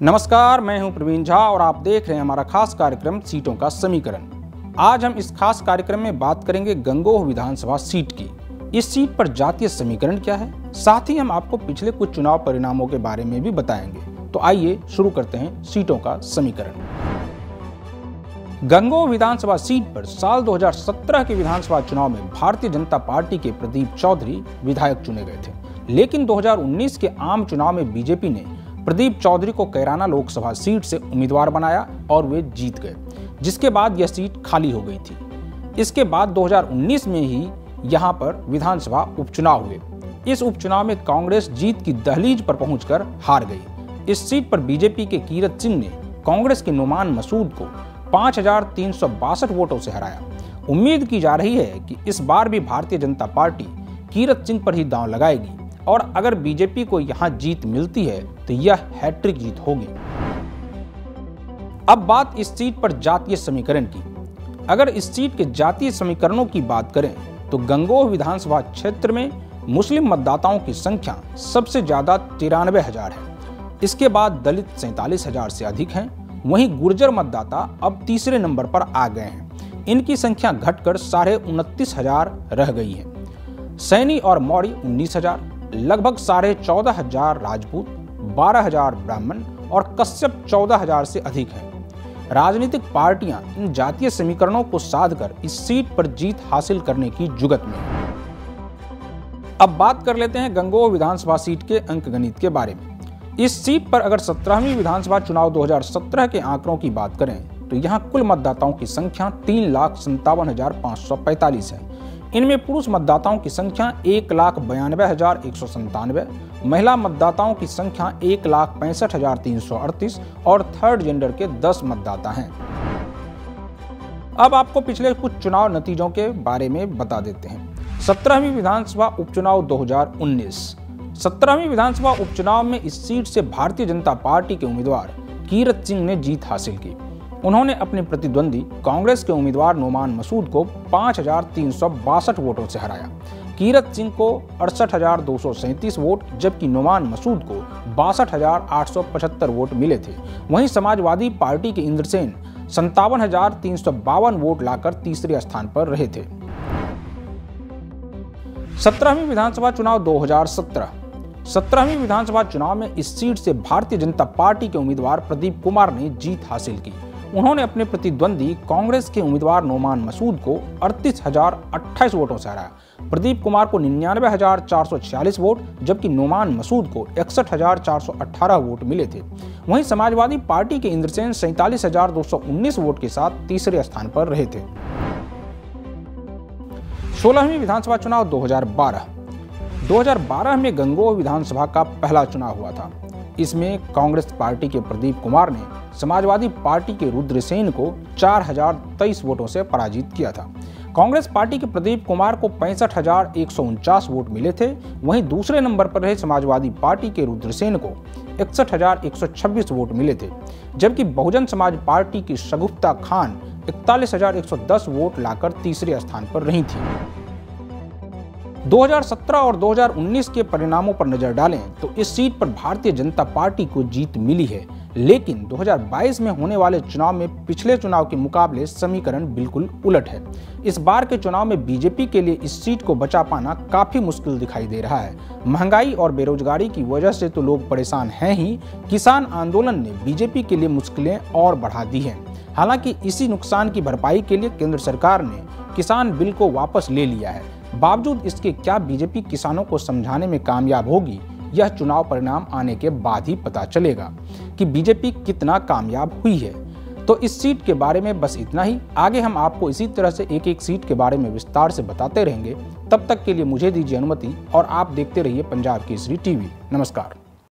नमस्कार, मैं हूं प्रवीण झा और आप देख रहे हैं हमारा खास कार्यक्रम सीटों का समीकरण। आज हम इस खास कार्यक्रम में बात करेंगे गंगोह विधानसभा सीट की। इस सीट पर जातीय समीकरण क्या है, साथ ही हम आपको पिछले कुछ चुनाव परिणामों के बारे में भी बताएंगे। तो आइए शुरू करते हैं सीटों का समीकरण। गंगोह विधानसभा सीट पर साल 2017 के विधानसभा चुनाव में भारतीय जनता पार्टी के प्रदीप चौधरी विधायक चुने गए थे, लेकिन 2019 के आम चुनाव में बीजेपी ने प्रदीप चौधरी को कैराना लोकसभा सीट से उम्मीदवार बनाया और वे जीत गए, जिसके बाद यह सीट खाली हो गई थी। इसके बाद 2019 में ही यहां पर विधानसभा उपचुनाव हुए। इस उपचुनाव में कांग्रेस जीत की दहलीज पर पहुंचकर हार गई। इस सीट पर बीजेपी के कीरत सिंह ने कांग्रेस के नुमान मसूद को 5362 वोटों से हराया। उम्मीद की जा रही है कि इस बार भी भारतीय जनता पार्टी कीरत सिंह पर ही दांव लगाएगी और अगर बीजेपी को यहां जीत मिलती है तो यह हैट्रिक जीत होगी। अब बात इस सीट पर जातीय समीकरण की। अगर इस सीट के जातीय समीकरणों की बात करें तो गंगोह विधानसभा क्षेत्र में मुस्लिम मतदाताओं की संख्या सबसे ज्यादा 93,000 है। इसके बाद दलित 47,000 से अधिक हैं। वहीं गुर्जर मतदाता अब तीसरे नंबर पर आ गए हैं। इनकी संख्या घटकर 29,500 रह गई है। सैनी और मौर्य 19,000, लगभग 14,500 राजपूत, 12,000 ब्राह्मण और कश्यप 14,000 से अधिक हैं। राजनीतिक पार्टियां इन जातीय समीकरणों को साधकर इस सीट पर जीत हासिल करने की जुगत में हैं। अब बात कर लेते हैं गंगोह विधानसभा सीट के अंकगणित के बारे में। इस सीट पर अगर 17वीं विधानसभा चुनाव 2017 के आंकड़ों की बात करें तो यहाँ कुल मतदाताओं की संख्या 3,57,545 है। इनमें पुरुष मतदाताओं की संख्या 1,92,197, महिला मतदाताओं की संख्या 1,65,338 और थर्ड जेंडर के 10 मतदाता हैं। अब आपको पिछले कुछ चुनाव नतीजों के बारे में बता देते हैं। 17वीं विधानसभा उपचुनाव 2019। 17वीं विधानसभा उपचुनाव में इस सीट से भारतीय जनता पार्टी के उम्मीदवार कीरत सिंह ने जीत हासिल की। उन्होंने अपने प्रतिद्वंदी कांग्रेस के उम्मीदवार नुमान मसूद को 5362 वोटों से हराया। कीरत सिंह को 68,237 वोट जबकि नुमान मसूद को 62,875 वोट मिले थे। वहीं समाजवादी पार्टी के इंद्रसेन 57,352 वोट लाकर तीसरे स्थान पर रहे थे। 17वीं विधानसभा चुनाव 2017। 17वीं विधानसभा चुनाव में इस सीट से भारतीय जनता पार्टी के उम्मीदवार प्रदीप कुमार ने जीत हासिल की। उन्होंने अपने प्रतिद्वंदी कांग्रेस के उम्मीदवार नुमान मसूद को 38,028 वोटों से हराया। प्रदीप कुमार को 99,446 वोट जबकि नुमान मसूद को 61,418 वोट मिले थे। वहीं समाजवादी पार्टी के इंद्रसेन 47,219 वोट के साथ तीसरे स्थान पर रहे थे। 16वीं विधानसभा चुनाव 2012 में गंगोह विधानसभा का पहला चुनाव हुआ था। इसमें कांग्रेस पार्टी के प्रदीप कुमार ने समाजवादी पार्टी के रुद्रसेन को 4,023 वोटों से पराजित किया था। कांग्रेस पार्टी के प्रदीप कुमार को 65,149 वोट मिले थे। वहीं दूसरे नंबर पर रहे समाजवादी पार्टी के रुद्रसेन को 61,126 वोट मिले थे जबकि बहुजन समाज पार्टी की शगुफ्ता खान 41,110 वोट लाकर तीसरे स्थान पर रही थी। 2017 और 2019 के परिणामों पर नजर डालें तो इस सीट पर भारतीय जनता पार्टी को जीत मिली है, लेकिन 2022 में होने वाले चुनाव में पिछले चुनाव के मुकाबले समीकरण बिल्कुल उलट है। इस बार के चुनाव में बीजेपी के लिए इस सीट को बचा पाना काफी मुश्किल दिखाई दे रहा है। महंगाई और बेरोजगारी की वजह से तो लोग परेशान हैं ही, किसान आंदोलन ने बीजेपी के लिए मुश्किलें और बढ़ा दी हैं। हालांकि इसी नुकसान की भरपाई के लिए केंद्र सरकार ने किसान बिल को वापस ले लिया है। बावजूद इसके क्या बीजेपी किसानों को समझाने में कामयाब होगी, यह चुनाव परिणाम आने के बाद ही पता चलेगा कि बीजेपी कितना कामयाब हुई है। तो इस सीट के बारे में बस इतना ही। आगे हम आपको इसी तरह से एक एक सीट के बारे में विस्तार से बताते रहेंगे। तब तक के लिए मुझे दीजिए अनुमति और आप देखते रहिए पंजाब केसरी टीवी। नमस्कार।